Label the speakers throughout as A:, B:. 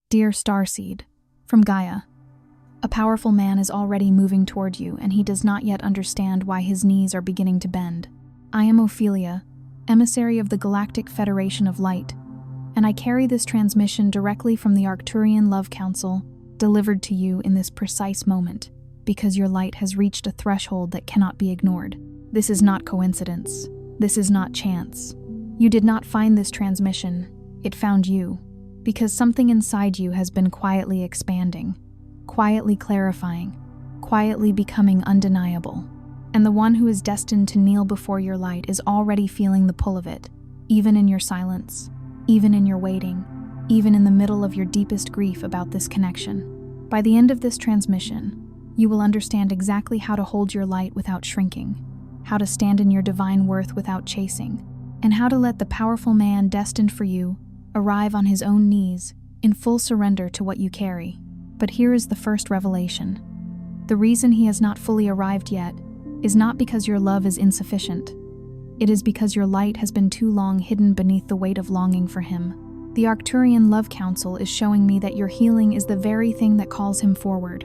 A: Dear Starseed, from Gaia. A powerful man is already moving toward you, and he does not yet understand why his knees are beginning to bend. I am Ophelia, emissary of the Galactic Federation of Light, and I carry this transmission directly from the Arcturian Council, delivered to you in this precise moment, because your light has reached a threshold that cannot be ignored. This is not coincidence. This is not chance. You did not find this transmission. It found you, because something inside you has been quietly expanding, quietly clarifying, quietly becoming undeniable. And the one who is destined to kneel before your light is already feeling the pull of it, even in your silence, even in your waiting, even in the middle of your deepest grief about this connection. By the end of this transmission, you will understand exactly how to hold your light without shrinking, how to stand in your divine worth without chasing, and how to let the powerful man destined for you arrive on his own knees in full surrender to what you carry. But here is the first revelation. The reason he has not fully arrived yet is not because your love is insufficient. It is because your light has been too long hidden beneath the weight of longing for him. The Arcturian Council is showing me that your healing is the very thing that calls him forward.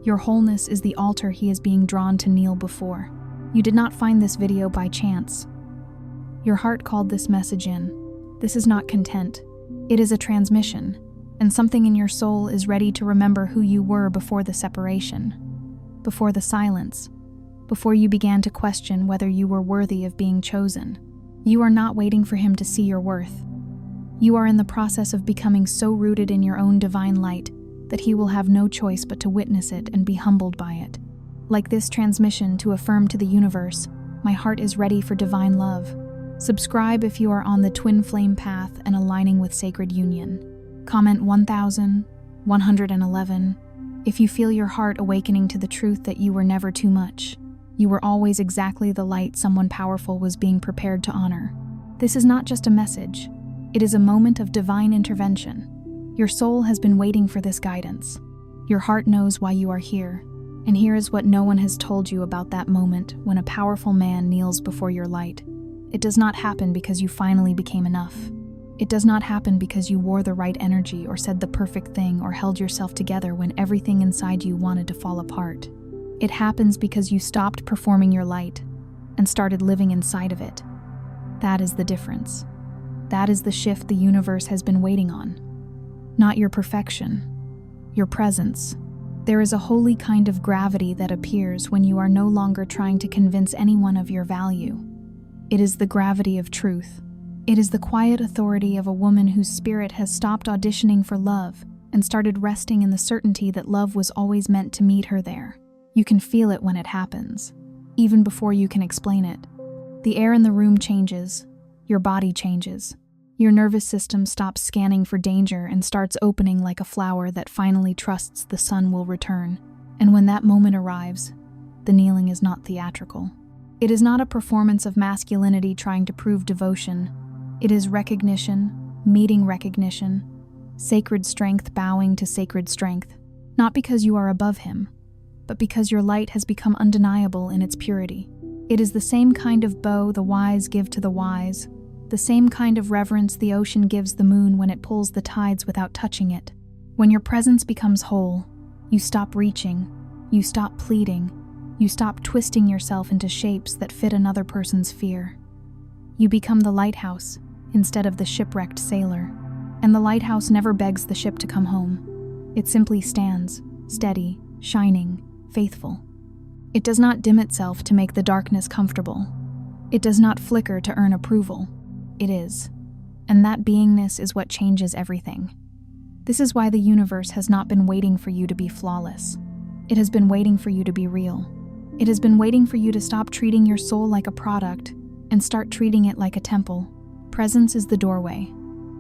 A: Your wholeness is the altar he is being drawn to kneel before. You did not find this video by chance. Your heart called this message in. This is not content. It is a transmission, and something in your soul is ready to remember who you were before the separation, before the silence, before you began to question whether you were worthy of being chosen. You are not waiting for him to see your worth. You are in the process of becoming so rooted in your own divine light that he will have no choice but to witness it and be humbled by it. Like this transmission to affirm to the universe, my heart is ready for divine love. Subscribe if you are on the twin flame path and aligning with sacred union. Comment 1111 if you feel your heart awakening to the truth that you were never too much. You were always exactly the light someone powerful was being prepared to honor. This is not just a message. It is a moment of divine intervention. Your soul has been waiting for this guidance. Your heart knows why you are here. And here is what no one has told you about that moment when a powerful man kneels before your light. It does not happen because you finally became enough. It does not happen because you wore the right energy or said the perfect thing or held yourself together when everything inside you wanted to fall apart. It happens because you stopped performing your light and started living inside of it. That is the difference. That is the shift the universe has been waiting on. Not your perfection, your presence. There is a holy kind of gravity that appears when you are no longer trying to convince anyone of your value. It is the gravity of truth. It is the quiet authority of a woman whose spirit has stopped auditioning for love and started resting in the certainty that love was always meant to meet her there. You can feel it when it happens, even before you can explain it. The air in the room changes. Your body changes. Your nervous system stops scanning for danger and starts opening like a flower that finally trusts the sun will return. And when that moment arrives, the kneeling is not theatrical. It is not a performance of masculinity trying to prove devotion. It is recognition, meeting recognition, sacred strength bowing to sacred strength, not because you are above him, but because your light has become undeniable in its purity. It is the same kind of bow the wise give to the wise, the same kind of reverence the ocean gives the moon when it pulls the tides without touching it. When your presence becomes whole, you stop reaching, you stop pleading, you stop twisting yourself into shapes that fit another person's fear. You become the lighthouse instead of the shipwrecked sailor. And the lighthouse never begs the ship to come home. It simply stands, steady, shining, faithful. It does not dim itself to make the darkness comfortable. It does not flicker to earn approval. It is. And that beingness is what changes everything. This is why the universe has not been waiting for you to be flawless. It has been waiting for you to be real. It has been waiting for you to stop treating your soul like a product and start treating it like a temple. Presence is the doorway.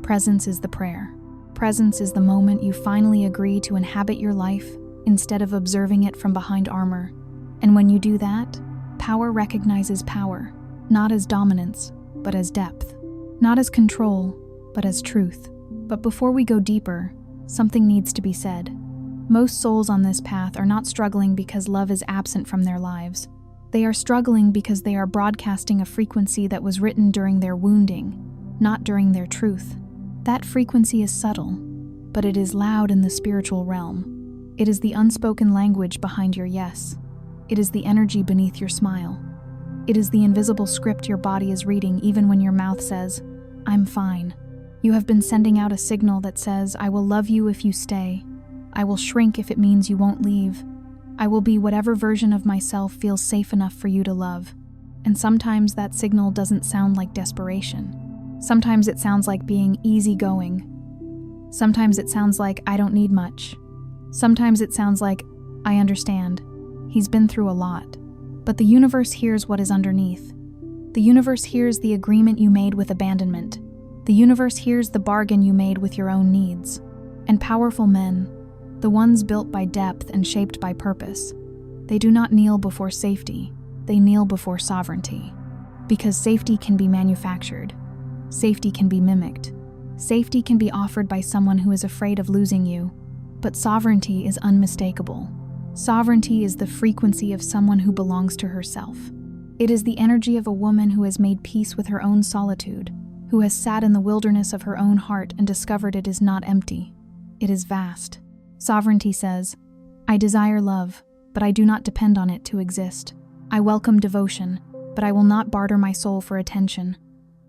A: Presence is the prayer. Presence is the moment you finally agree to inhabit your life instead of observing it from behind armor. And when you do that, power recognizes power, not as dominance, but as depth. Not as control, but as truth. But before we go deeper, something needs to be said. Most souls on this path are not struggling because love is absent from their lives. They are struggling because they are broadcasting a frequency that was written during their wounding, not during their truth. That frequency is subtle. but it is loud in the spiritual realm. It is the unspoken language behind your yes. It is the energy beneath your smile. It is the invisible script your body is reading even when your mouth says, "I'm fine." You have been sending out a signal that says, "I will love you if you stay. I will shrink if it means you won't leave. I will be whatever version of myself feels safe enough for you to love." And sometimes that signal doesn't sound like desperation. Sometimes it sounds like being easygoing. Sometimes it sounds like, "I don't need much." Sometimes it sounds like, "I understand. He's been through a lot." But the universe hears what is underneath. The universe hears the agreement you made with abandonment. The universe hears the bargain you made with your own needs. And powerful men, the ones built by depth and shaped by purpose, they do not kneel before safety, they kneel before sovereignty. Because safety can be manufactured. Safety can be mimicked. Safety can be offered by someone who is afraid of losing you. But sovereignty is unmistakable. Sovereignty is the frequency of someone who belongs to herself. It is the energy of a woman who has made peace with her own solitude, who has sat in the wilderness of her own heart and discovered it is not empty. It is vast. Sovereignty says, "I desire love, but I do not depend on it to exist. I welcome devotion, but I will not barter my soul for attention.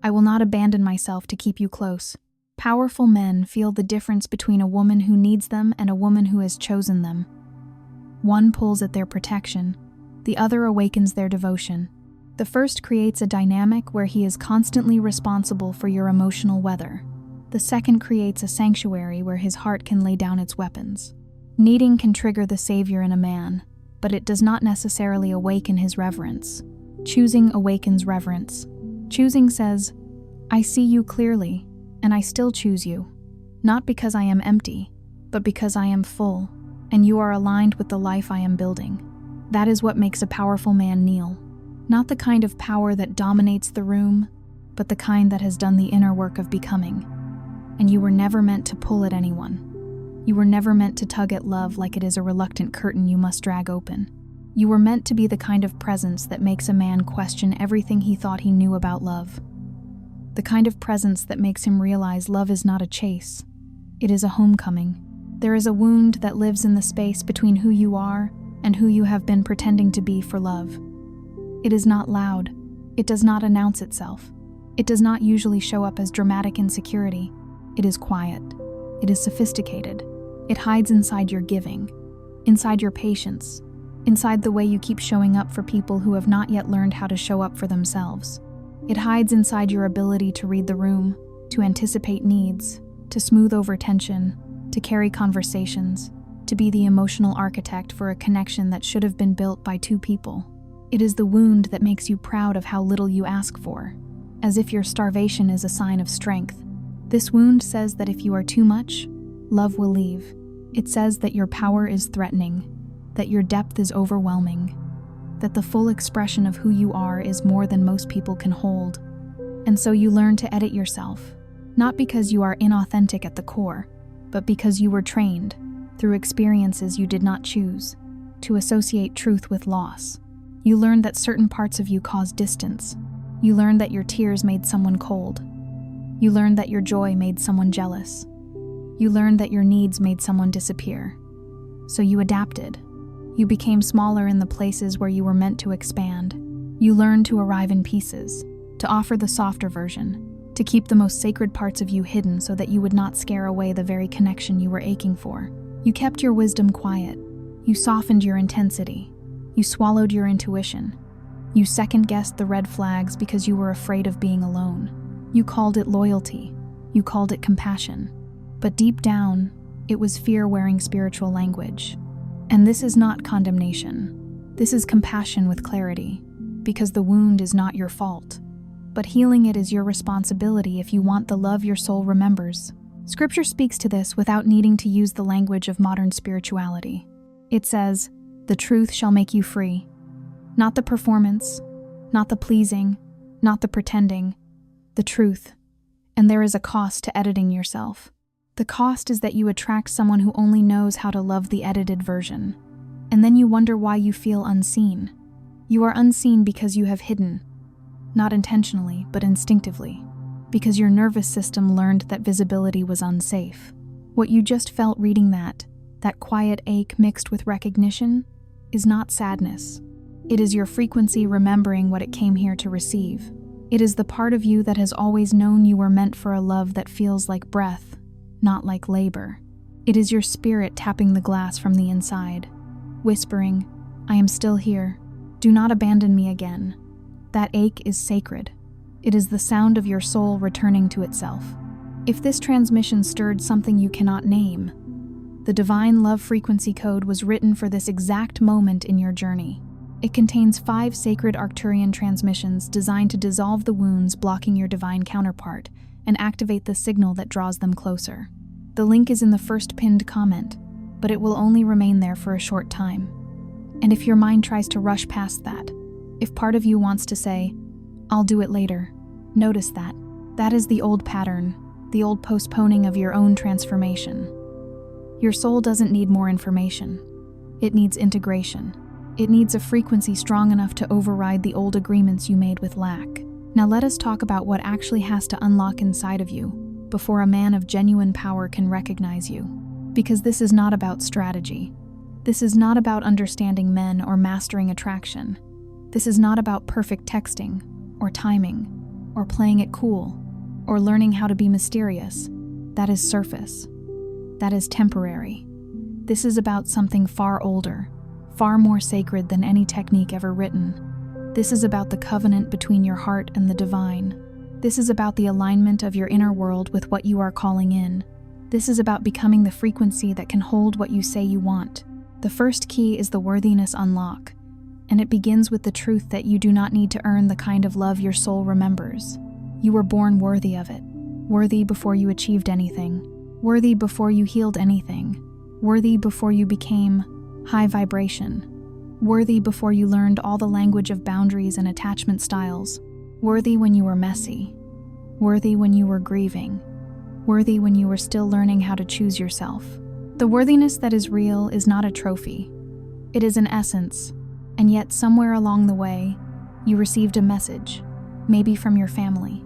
A: I will not abandon myself to keep you close." Powerful men feel the difference between a woman who needs them and a woman who has chosen them. One pulls at their protection, the other awakens their devotion. The first creates a dynamic where he is constantly responsible for your emotional weather. The second creates a sanctuary where his heart can lay down its weapons. Needing can trigger the savior in a man, but it does not necessarily awaken his reverence. Choosing awakens reverence. Choosing says, "I see you clearly, and I still choose you. Not because I am empty, but because I am full, and you are aligned with the life I am building." That is what makes a powerful man kneel. Not the kind of power that dominates the room, but the kind that has done the inner work of becoming. And you were never meant to pull at anyone. You were never meant to tug at love like it is a reluctant curtain you must drag open. You were meant to be the kind of presence that makes a man question everything he thought he knew about love. The kind of presence that makes him realize love is not a chase. It is a homecoming. There is a wound that lives in the space between who you are and who you have been pretending to be for love. It is not loud. It does not announce itself. It does not usually show up as dramatic insecurity. It is quiet. It is sophisticated. It hides inside your giving, inside your patience, inside the way you keep showing up for people who have not yet learned how to show up for themselves. It hides inside your ability to read the room, to anticipate needs, to smooth over tension, to carry conversations, to be the emotional architect for a connection that should have been built by two people. It is the wound that makes you proud of how little you ask for, as if your starvation is a sign of strength. This wound says that if you are too much, love will leave. It says that your power is threatening, that your depth is overwhelming, that the full expression of who you are is more than most people can hold. And so you learn to edit yourself, not because you are inauthentic at the core, but because you were trained, through experiences you did not choose, to associate truth with loss. You learned that certain parts of you cause distance. You learned that your tears made someone cold. You learned that your joy made someone jealous. You learned that your needs made someone disappear. So you adapted. You became smaller in the places where you were meant to expand. You learned to arrive in pieces, to offer the softer version, to keep the most sacred parts of you hidden so that you would not scare away the very connection you were aching for. You kept your wisdom quiet. You softened your intensity. You swallowed your intuition. You second-guessed the red flags because you were afraid of being alone. You called it loyalty. You called it compassion. But deep down, it was fear wearing spiritual language. And this is not condemnation. This is compassion with clarity, because the wound is not your fault. But healing it is your responsibility if you want the love your soul remembers. Scripture speaks to this without needing to use the language of modern spirituality. It says, "The truth shall make you free." Not the performance, not the pleasing, not the pretending, the truth. And there is a cost to editing yourself. The cost is that you attract someone who only knows how to love the edited version. And then you wonder why you feel unseen. You are unseen because you have hidden, not intentionally, but instinctively, because your nervous system learned that visibility was unsafe. What you just felt reading that quiet ache mixed with recognition, is not sadness. It is your frequency remembering what it came here to receive. It is the part of you that has always known you were meant for a love that feels like breath, not like labor. It is your spirit tapping the glass from the inside, whispering, "I am still here. Do not abandon me again." That ache is sacred. It is the sound of your soul returning to itself. If this transmission stirred something you cannot name, the divine love frequency code was written for this exact moment in your journey. It contains 5 sacred Arcturian transmissions designed to dissolve the wounds blocking your divine counterpart and activate the signal that draws them closer. The link is in the first pinned comment, but it will only remain there for a short time. And if your mind tries to rush past that, if part of you wants to say, "I'll do it later," notice that. That is the old pattern, the old postponing of your own transformation. Your soul doesn't need more information. It needs integration. It needs a frequency strong enough to override the old agreements you made with lack. Now let us talk about what actually has to unlock inside of you before a man of genuine power can recognize you. Because this is not about strategy. This is not about understanding men or mastering attraction. This is not about perfect texting, or timing, or playing it cool, or learning how to be mysterious. That is surface. That is temporary. This is about something far older, far more sacred than any technique ever written. This is about the covenant between your heart and the divine. This is about the alignment of your inner world with what you are calling in. This is about becoming the frequency that can hold what you say you want. The first key is the worthiness unlock, and it begins with the truth that you do not need to earn the kind of love your soul remembers. You were born worthy of it, worthy before you achieved anything, worthy before you healed anything, worthy before you became high vibration, worthy before you learned all the language of boundaries and attachment styles, worthy when you were messy, worthy when you were grieving, worthy when you were still learning how to choose yourself. The worthiness that is real is not a trophy. It is an essence, and yet somewhere along the way, you received a message, maybe from your family,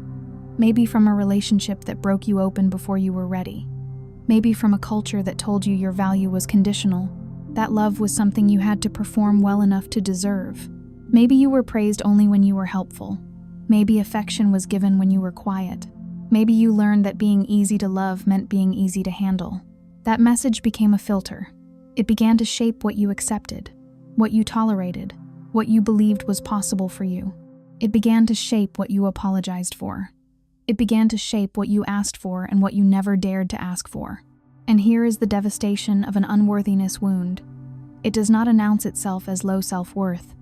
A: maybe from a relationship that broke you open before you were ready, maybe from a culture that told you your value was conditional. That love was something you had to perform well enough to deserve. Maybe you were praised only when you were helpful. Maybe affection was given when you were quiet. Maybe you learned that being easy to love meant being easy to handle. That message became a filter. It began to shape what you accepted, what you tolerated, what you believed was possible for you. It began to shape what you apologized for. It began to shape what you asked for and what you never dared to ask for. And here is the devastation of an unworthiness wound. It does not announce itself as low self-worth.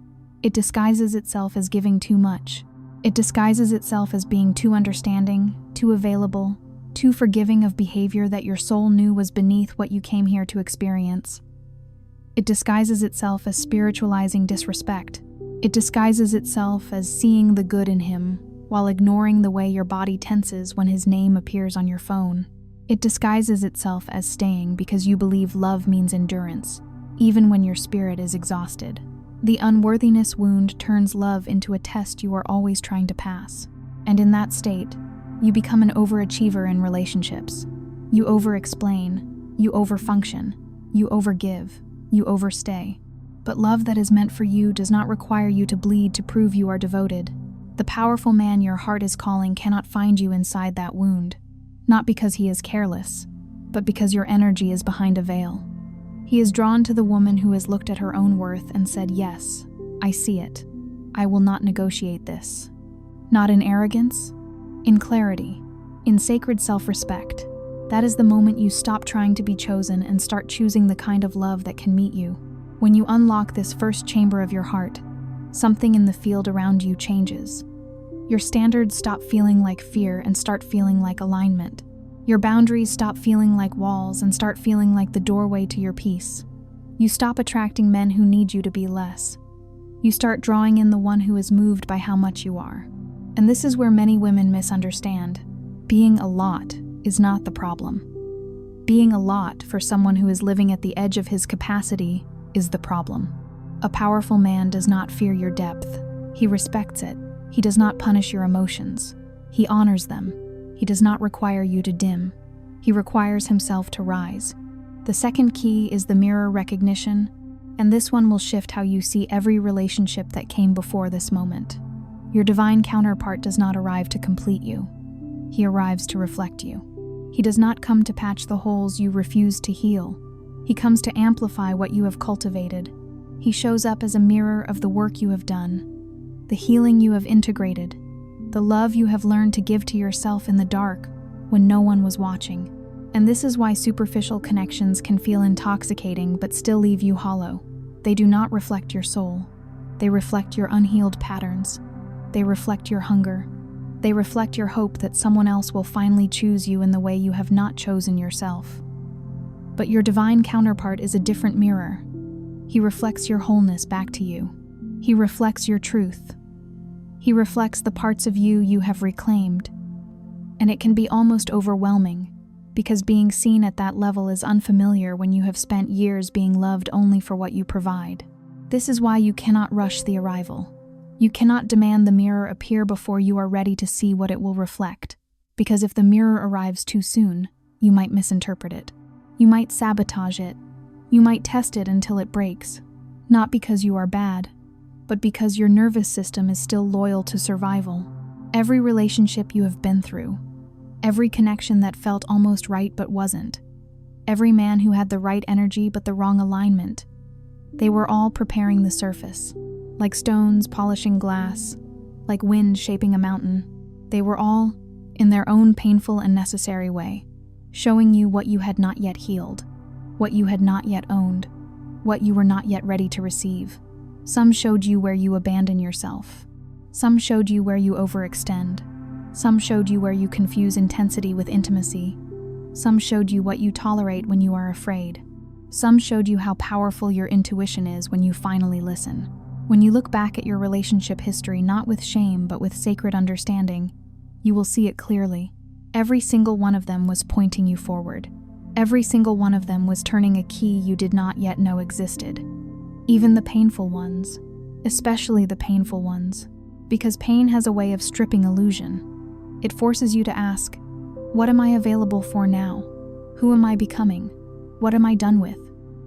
A: It disguises itself as giving too much. It disguises itself as being too understanding, too available, too forgiving of behavior that your soul knew was beneath what you came here to experience. It disguises itself as spiritualizing disrespect. It disguises itself as seeing the good in him, while ignoring the way your body tenses when his name appears on your phone. It disguises itself as staying because you believe love means endurance, even when your spirit is exhausted. The unworthiness wound turns love into a test you are always trying to pass. And in that state, you become an overachiever in relationships. You over-explain, you over-function, you overgive, you overstay. But love that is meant for you does not require you to bleed to prove you are devoted. The powerful man your heart is calling cannot find you inside that wound. Not because he is careless, but because your energy is behind a veil. He is drawn to the woman who has looked at her own worth and said, "Yes, I see it. I will not negotiate this." Not in arrogance, in clarity, in sacred self-respect. That is the moment you stop trying to be chosen and start choosing the kind of love that can meet you. When you unlock this first chamber of your heart, something in the field around you changes. Your standards stop feeling like fear and start feeling like alignment. Your boundaries stop feeling like walls and start feeling like the doorway to your peace. You stop attracting men who need you to be less. You start drawing in the one who is moved by how much you are. And this is where many women misunderstand. Being a lot is not the problem. Being a lot for someone who is living at the edge of his capacity is the problem. A powerful man does not fear your depth. He respects it. He does not punish your emotions. He honors them. He does not require you to dim. He requires himself to rise. The second key is the mirror recognition, and this one will shift how you see every relationship that came before this moment. Your divine counterpart does not arrive to complete you. He arrives to reflect you. He does not come to patch the holes you refuse to heal. He comes to amplify what you have cultivated. He shows up as a mirror of the work you have done, the healing you have integrated, the love you have learned to give to yourself in the dark when no one was watching. And this is why superficial connections can feel intoxicating but still leave you hollow. They do not reflect your soul. They reflect your unhealed patterns. They reflect your hunger. They reflect your hope that someone else will finally choose you in the way you have not chosen yourself. But your divine counterpart is a different mirror. He reflects your wholeness back to you. He reflects your truth. He reflects the parts of you you have reclaimed. And it can be almost overwhelming, because being seen at that level is unfamiliar when you have spent years being loved only for what you provide. This is why you cannot rush the arrival. You cannot demand the mirror appear before you are ready to see what it will reflect, because if the mirror arrives too soon, you might misinterpret it. You might sabotage it. You might test it until it breaks, not because you are bad, but because your nervous system is still loyal to survival. Every relationship you have been through, every connection that felt almost right but wasn't, every man who had the right energy but the wrong alignment, they were all preparing the surface. Like stones polishing glass, like wind shaping a mountain, they were all, in their own painful and necessary way, showing you what you had not yet healed, what you had not yet owned, what you were not yet ready to receive. Some showed you where you abandon yourself. Some showed you where you overextend. Some showed you where you confuse intensity with intimacy. Some showed you what you tolerate when you are afraid. Some showed you how powerful your intuition is when you finally listen. When you look back at your relationship history not with shame but with sacred understanding, you will see it clearly. Every single one of them was pointing you forward. Every single one of them was turning a key you did not yet know existed. Even the painful ones, especially the painful ones, because pain has a way of stripping illusion. It forces you to ask, what am I available for now? Who am I becoming? What am I done with?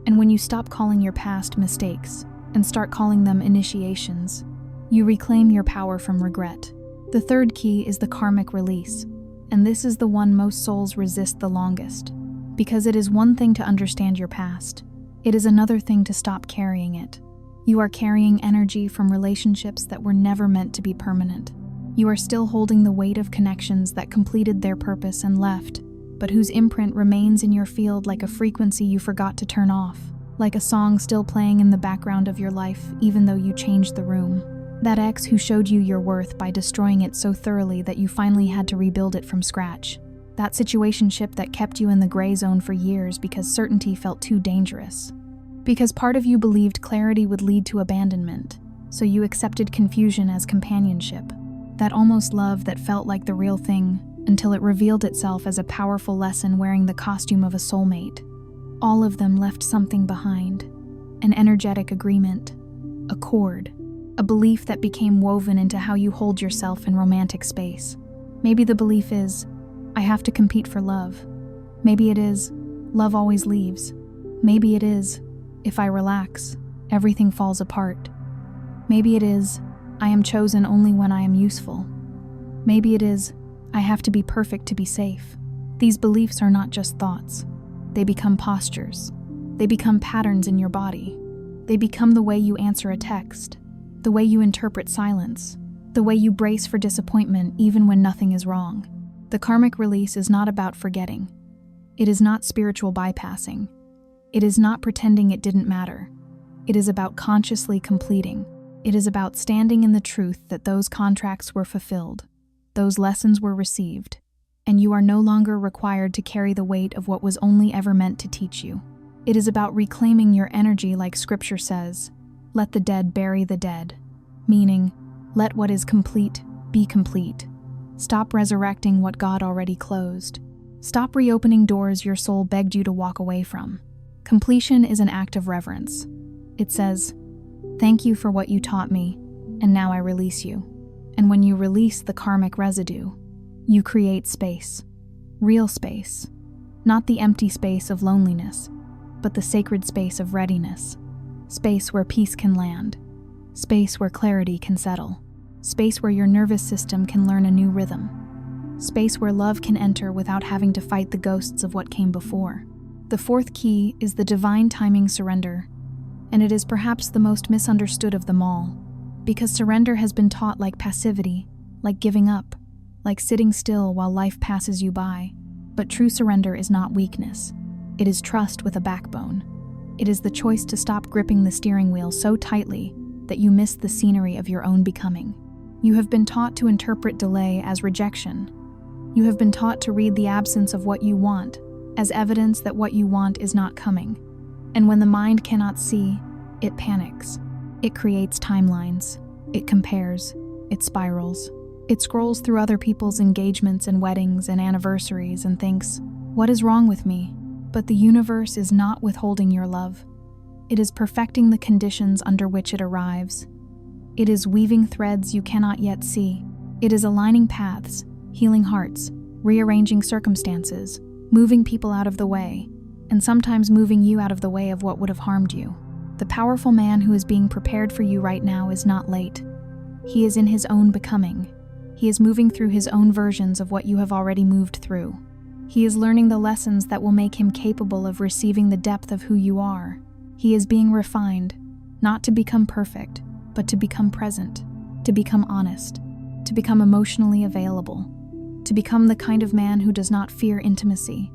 A: And when you stop calling your past mistakes and start calling them initiations, you reclaim your power from regret. The third key is the karmic release, and this is the one most souls resist the longest. Because it is one thing to understand your past, it is another thing to stop carrying it. You are carrying energy from relationships that were never meant to be permanent. You are still holding the weight of connections that completed their purpose and left, but whose imprint remains in your field like a frequency you forgot to turn off, like a song still playing in the background of your life even though you changed the room. That ex who showed you your worth by destroying it so thoroughly that you finally had to rebuild it from scratch. That situationship that kept you in the gray zone for years because certainty felt too dangerous. Because part of you believed clarity would lead to abandonment, so you accepted confusion as companionship. That almost love that felt like the real thing until it revealed itself as a powerful lesson wearing the costume of a soulmate. All of them left something behind, an energetic agreement, a cord, a belief that became woven into how you hold yourself in romantic space. Maybe the belief is, I have to compete for love. Maybe it is, love always leaves. Maybe it is, if I relax, everything falls apart. Maybe it is, I am chosen only when I am useful. Maybe it is, I have to be perfect to be safe. These beliefs are not just thoughts. They become postures. They become patterns in your body. They become the way you answer a text, the way you interpret silence, the way you brace for disappointment even when nothing is wrong. The karmic release is not about forgetting. It is not spiritual bypassing. It is not pretending it didn't matter. It is about consciously completing. It is about standing in the truth that those contracts were fulfilled, those lessons were received, and you are no longer required to carry the weight of what was only ever meant to teach you. It is about reclaiming your energy like Scripture says, let the dead bury the dead, meaning, let what is complete be complete. Stop resurrecting what God already closed. Stop reopening doors your soul begged you to walk away from. Completion is an act of reverence. It says, thank you for what you taught me, and now I release you. And when you release the karmic residue, you create space, real space, Not the empty space of loneliness, but the sacred space of readiness. Space where peace can land. Space where clarity can settle. Space where your nervous system can learn a new rhythm. Space where love can enter without having to fight the ghosts of what came before. The fourth key is the divine timing surrender, and it is perhaps the most misunderstood of them all, because surrender has been taught like passivity, like giving up, like sitting still while life passes you by. But true surrender is not weakness. It is trust with a backbone. It is the choice to stop gripping the steering wheel so tightly that you miss the scenery of your own becoming. You have been taught to interpret delay as rejection. You have been taught to read the absence of what you want as evidence that what you want is not coming. And when the mind cannot see, it panics. It creates timelines. It compares. It spirals. It scrolls through other people's engagements and weddings and anniversaries and thinks, "What is wrong with me?" But the universe is not withholding your love. It is perfecting the conditions under which it arrives. It is weaving threads you cannot yet see. It is aligning paths, healing hearts, rearranging circumstances, moving people out of the way, and sometimes moving you out of the way of what would have harmed you. The powerful man who is being prepared for you right now is not late. He is in his own becoming. He is moving through his own versions of what you have already moved through. He is learning the lessons that will make him capable of receiving the depth of who you are. He is being refined, not to become perfect, but to become present, to become honest, to become emotionally available, to become the kind of man who does not fear intimacy,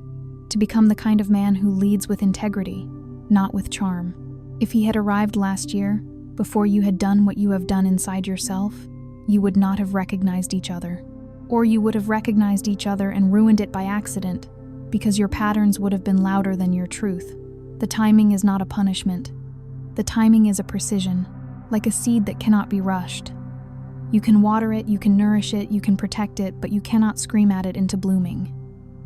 A: to become the kind of man who leads with integrity, not with charm. If he had arrived last year, before you had done what you have done inside yourself, you would not have recognized each other. Or you would have recognized each other and ruined it by accident, because your patterns would have been louder than your truth. The timing is not a punishment. The timing is a precision, like a seed that cannot be rushed. You can water it, you can nourish it, you can protect it, but you cannot scream at it into blooming.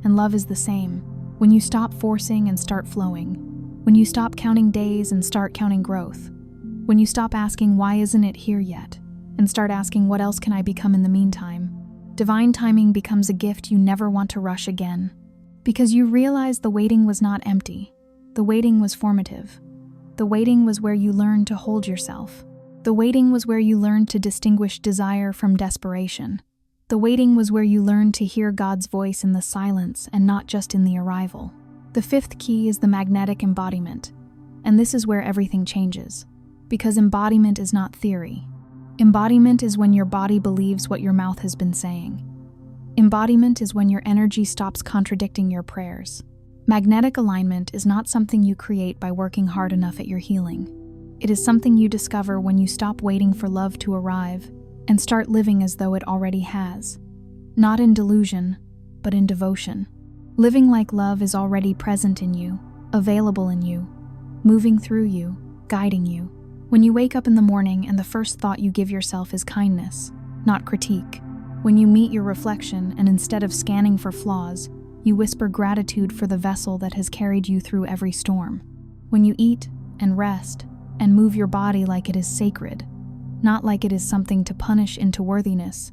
A: And love is the same. When you stop forcing and start flowing. When you stop counting days and start counting growth. When you stop asking, "Why isn't it here yet?" and start asking, "What else can I become in the meantime?" Divine timing becomes a gift you never want to rush again. Because you realize the waiting was not empty. The waiting was formative. The waiting was where you learned to hold yourself. The waiting was where you learned to distinguish desire from desperation. The waiting was where you learned to hear God's voice in the silence and not just in the arrival. The fifth key is the magnetic embodiment, and this is where everything changes. Because embodiment is not theory. Embodiment is when your body believes what your mouth has been saying. Embodiment is when your energy stops contradicting your prayers. Magnetic alignment is not something you create by working hard enough at your healing. It is something you discover when you stop waiting for love to arrive and start living as though it already has. Not in delusion, but in devotion. Living like love is already present in you, available in you, moving through you, guiding you. When you wake up in the morning and the first thought you give yourself is kindness, not critique. When you meet your reflection and instead of scanning for flaws, you whisper gratitude for the vessel that has carried you through every storm. When you eat and rest and move your body like it is sacred, not like it is something to punish into worthiness.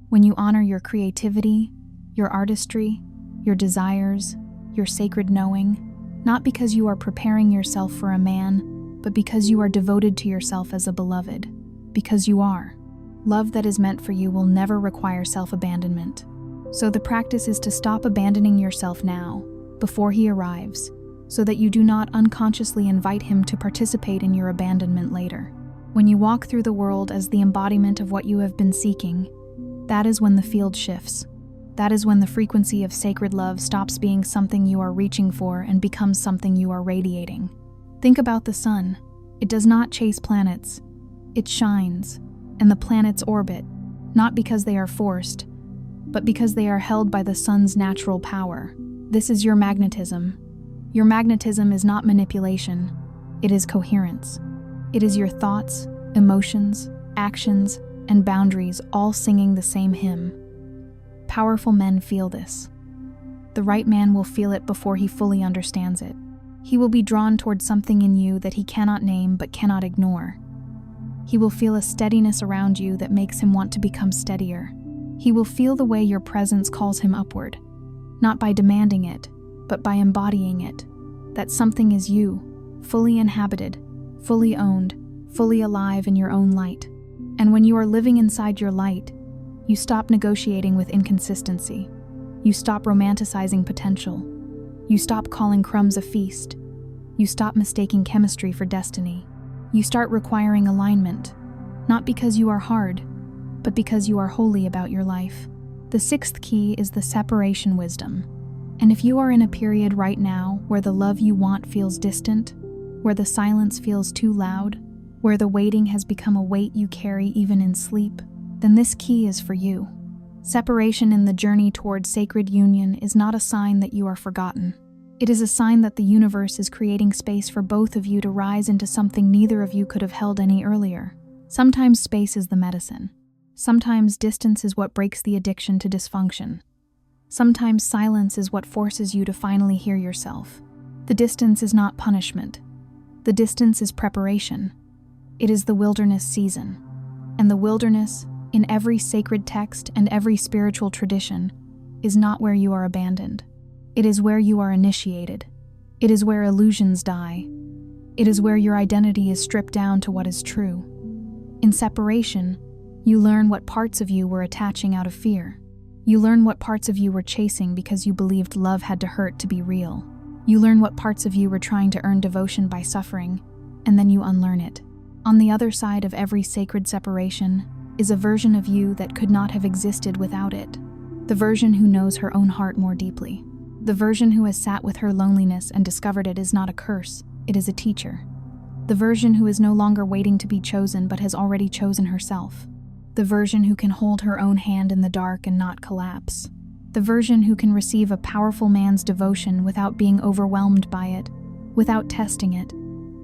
A: When you honor your creativity, your artistry, your desires, your sacred knowing, not because you are preparing yourself for a man, but because you are devoted to yourself as a beloved, because you are. Love that is meant for you will never require self-abandonment. So the practice is to stop abandoning yourself now, before he arrives, so that you do not unconsciously invite him to participate in your abandonment later. When you walk through the world as the embodiment of what you have been seeking, that is when the field shifts. That is when the frequency of sacred love stops being something you are reaching for and becomes something you are radiating. Think about the sun. It does not chase planets. It shines, and the planets orbit, not because they are forced, but because they are held by the sun's natural power. This is your magnetism. Your magnetism is not manipulation. It is coherence. It is your thoughts, emotions, actions, and boundaries all singing the same hymn. Powerful men feel this. The right man will feel it before he fully understands it. He will be drawn toward something in you that he cannot name but cannot ignore. He will feel a steadiness around you that makes him want to become steadier. He will feel the way your presence calls him upward, not by demanding it, but by embodying it. That something is you, fully inhabited, fully owned, fully alive in your own light. And when you are living inside your light, you stop negotiating with inconsistency. You stop romanticizing potential. You stop calling crumbs a feast. You stop mistaking chemistry for destiny. You start requiring alignment, not because you are hard, but because you are holy about your life. The sixth key is the separation wisdom. And if you are in a period right now where the love you want feels distant, where the silence feels too loud, where the waiting has become a weight you carry even in sleep, then this key is for you. Separation in the journey toward sacred union is not a sign that you are forgotten. It is a sign that the universe is creating space for both of you to rise into something neither of you could have held any earlier. Sometimes space is the medicine. Sometimes distance is what breaks the addiction to dysfunction. Sometimes silence is what forces you to finally hear yourself. The distance is not punishment. The distance is preparation. It is the wilderness season. And the wilderness, in every sacred text and every spiritual tradition, is not where you are abandoned. It is where you are initiated. It is where illusions die. It is where your identity is stripped down to what is true. In separation, you learn what parts of you were attaching out of fear. You learn what parts of you were chasing because you believed love had to hurt to be real. You learn what parts of you were trying to earn devotion by suffering, and then you unlearn it. On the other side of every sacred separation is a version of you that could not have existed without it. The version who knows her own heart more deeply. The version who has sat with her loneliness and discovered it is not a curse, it is a teacher. The version who is no longer waiting to be chosen but has already chosen herself. The version who can hold her own hand in the dark and not collapse. The version who can receive a powerful man's devotion without being overwhelmed by it, without testing it,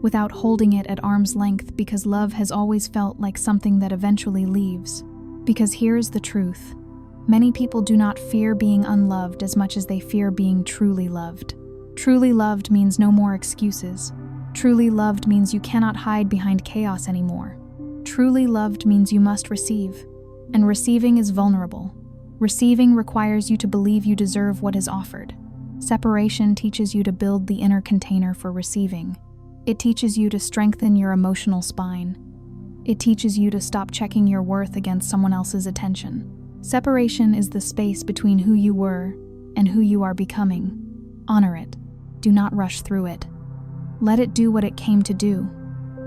A: without holding it at arm's length because love has always felt like something that eventually leaves. Because here's the truth. Many people do not fear being unloved as much as they fear being truly loved. Truly loved means no more excuses. Truly loved means you cannot hide behind chaos anymore. Truly loved means you must receive, and receiving is vulnerable. Receiving requires you to believe you deserve what is offered. Separation teaches you to build the inner container for receiving. It teaches you to strengthen your emotional spine. It teaches you to stop checking your worth against someone else's attention. Separation is the space between who you were and who you are becoming. Honor it. Do not rush through it. Let it do what it came to do.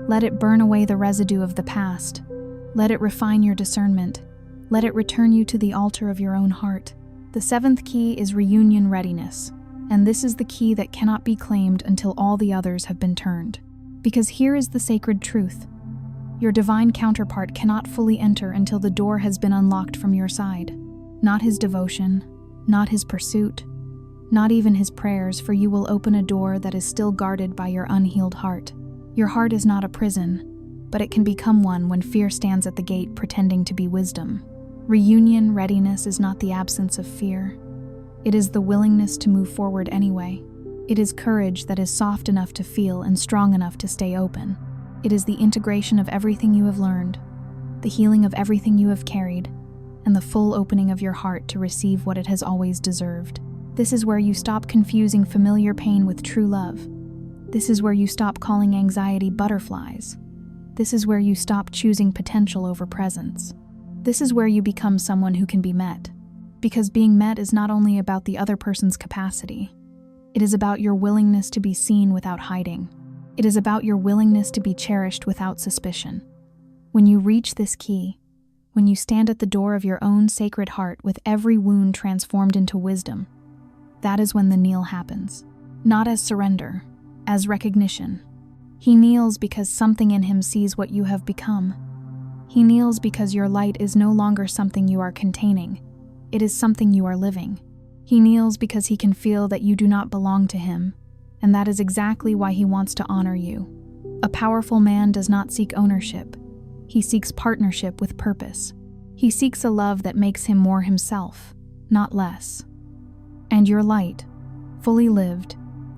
A: Let it burn away the residue of the past. Let it refine your discernment. Let it return you to the altar of your own heart. The seventh key is reunion readiness, and this is the key that cannot be claimed until all the others have been turned. Because here is the sacred truth. Your divine counterpart cannot fully enter until the door has been unlocked from your side. Not his devotion, not his pursuit, not even his prayers, for you will open a door that is still guarded by your unhealed heart. Your heart is not a prison, but it can become one when fear stands at the gate pretending to be wisdom. Reunion readiness is not the absence of fear. It is the willingness to move forward anyway. It is courage that is soft enough to feel and strong enough to stay open. It is the integration of everything you have learned, the healing of everything you have carried, and the full opening of your heart to receive what it has always deserved. This is where you stop confusing familiar pain with true love. This is where you stop calling anxiety butterflies. This is where you stop choosing potential over presence. This is where you become someone who can be met. Because being met is not only about the other person's capacity. It is about your willingness to be seen without hiding. It is about your willingness to be cherished without suspicion. When you reach this key, when you stand at the door of your own sacred heart with every wound transformed into wisdom, that is when the kneel happens. Not as surrender, as recognition. He kneels because something in him sees what you have become. He kneels because your light is no longer something you are containing. It is something you are living. He kneels because he can feel that you do not belong to him, and that is exactly why he wants to honor you. A powerful man does not seek ownership. He seeks partnership with purpose. He seeks a love that makes him more himself, not less. And your light, fully lived,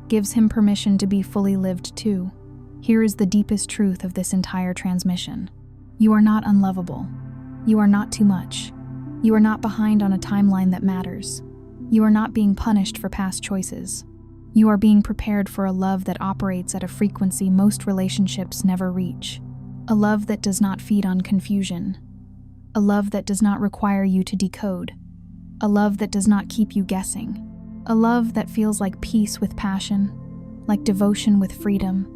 A: gives him permission to be fully lived too. Here is the deepest truth of this entire transmission. You are not unlovable. You are not too much. You are not behind on a timeline that matters. You are not being punished for past choices. You are being prepared for a love that operates at a frequency most relationships never reach. A love that does not feed on confusion. A love that does not require you to decode. A love that does not keep you guessing. A love that feels like peace with passion, like devotion with freedom,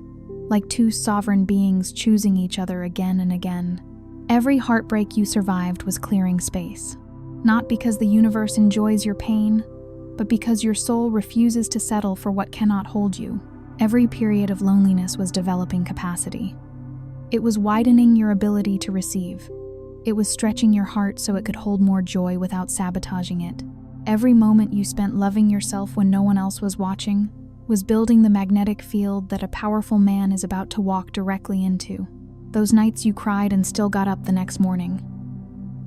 A: like two sovereign beings choosing each other again and again. Every heartbreak you survived was clearing space, not because the universe enjoys your pain, but because your soul refuses to settle for what cannot hold you. Every period of loneliness was developing capacity. It was widening your ability to receive. It was stretching your heart so it could hold more joy without sabotaging it. Every moment you spent loving yourself when no one else was watching was building the magnetic field that a powerful man is about to walk directly into. Those nights you cried and still got up the next morning.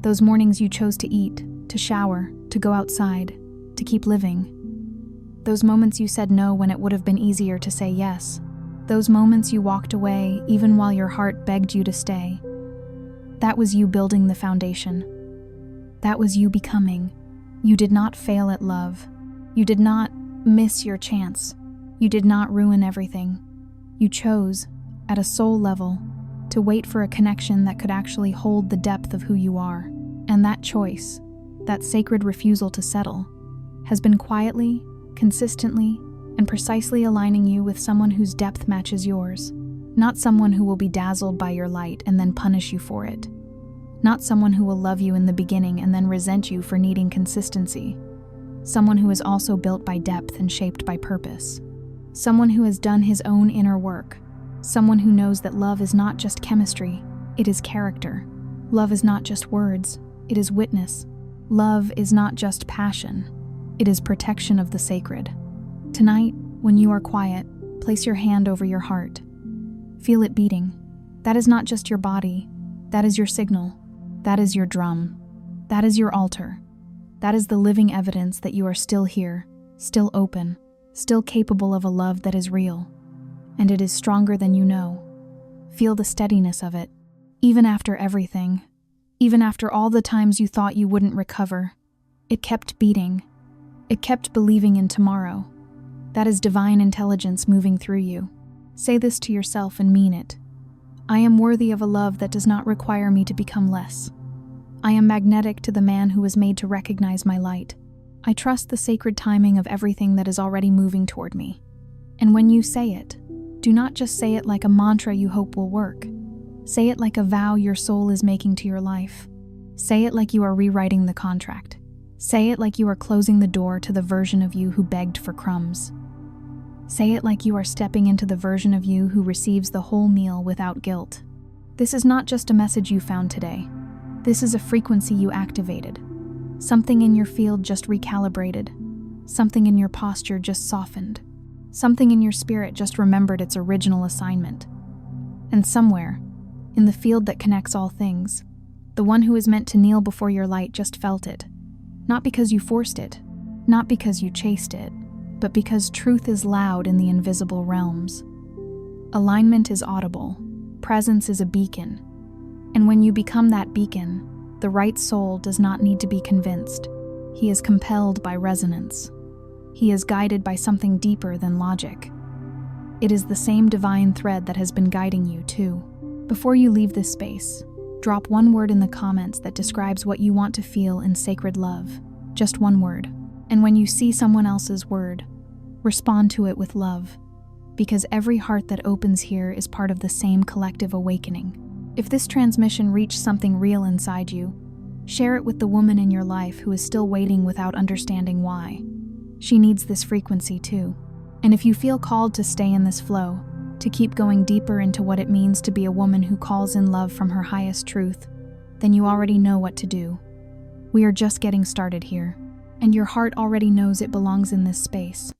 A: Those mornings you chose to eat, to shower, to go outside, to keep living. Those moments you said no when it would have been easier to say yes. Those moments you walked away even while your heart begged you to stay. That was you building the foundation. That was you becoming. You did not fail at love. You did not miss your chance. You did not ruin everything. You chose, at a soul level, to wait for a connection that could actually hold the depth of who you are. And that choice, that sacred refusal to settle, has been quietly, consistently, and precisely aligning you with someone whose depth matches yours. Not someone who will be dazzled by your light and then punish you for it. Not someone who will love you in the beginning and then resent you for needing consistency. Someone who is also built by depth and shaped by purpose. Someone who has done his own inner work. Someone who knows that love is not just chemistry, it is character. Love is not just words, it is witness. Love is not just passion, it is protection of the sacred. Tonight, when you are quiet, place your hand over your heart. Feel it beating. That is not just your body, that is your signal. That is your drum. That is your altar. That is the living evidence that you are still here, still open, still capable of a love that is real. And it is stronger than you know. Feel the steadiness of it. Even after everything, even after all the times you thought you wouldn't recover, it kept beating. It kept believing in tomorrow. That is divine intelligence moving through you. Say this to yourself and mean it. I am worthy of a love that does not require me to become less. I am magnetic to the man who was made to recognize my light. I trust the sacred timing of everything that is already moving toward me. And when you say it, do not just say it like a mantra you hope will work. Say it like a vow your soul is making to your life. Say it like you are rewriting the contract. Say it like you are closing the door to the version of you who begged for crumbs. Say it like you are stepping into the version of you who receives the whole meal without guilt. This is not just a message you found today. This is a frequency you activated. Something in your field just recalibrated. Something in your posture just softened. Something in your spirit just remembered its original assignment. And somewhere, in the field that connects all things, the one who is meant to kneel before your light just felt it. Not because you forced it, not because you chased it, but because truth is loud in the invisible realms. Alignment is audible, presence is a beacon, and when you become that beacon, the right soul does not need to be convinced. He is compelled by resonance. He is guided by something deeper than logic. It is the same divine thread that has been guiding you too. Before you leave this space, drop one word in the comments that describes what you want to feel in sacred love. Just one word. And when you see someone else's word, respond to it with love, because every heart that opens here is part of the same collective awakening. If this transmission reached something real inside you, share it with the woman in your life who is still waiting without understanding why. She needs this frequency too. And if you feel called to stay in this flow, to keep going deeper into what it means to be a woman who calls in love from her highest truth, then you already know what to do. We are just getting started here, and your heart already knows it belongs in this space.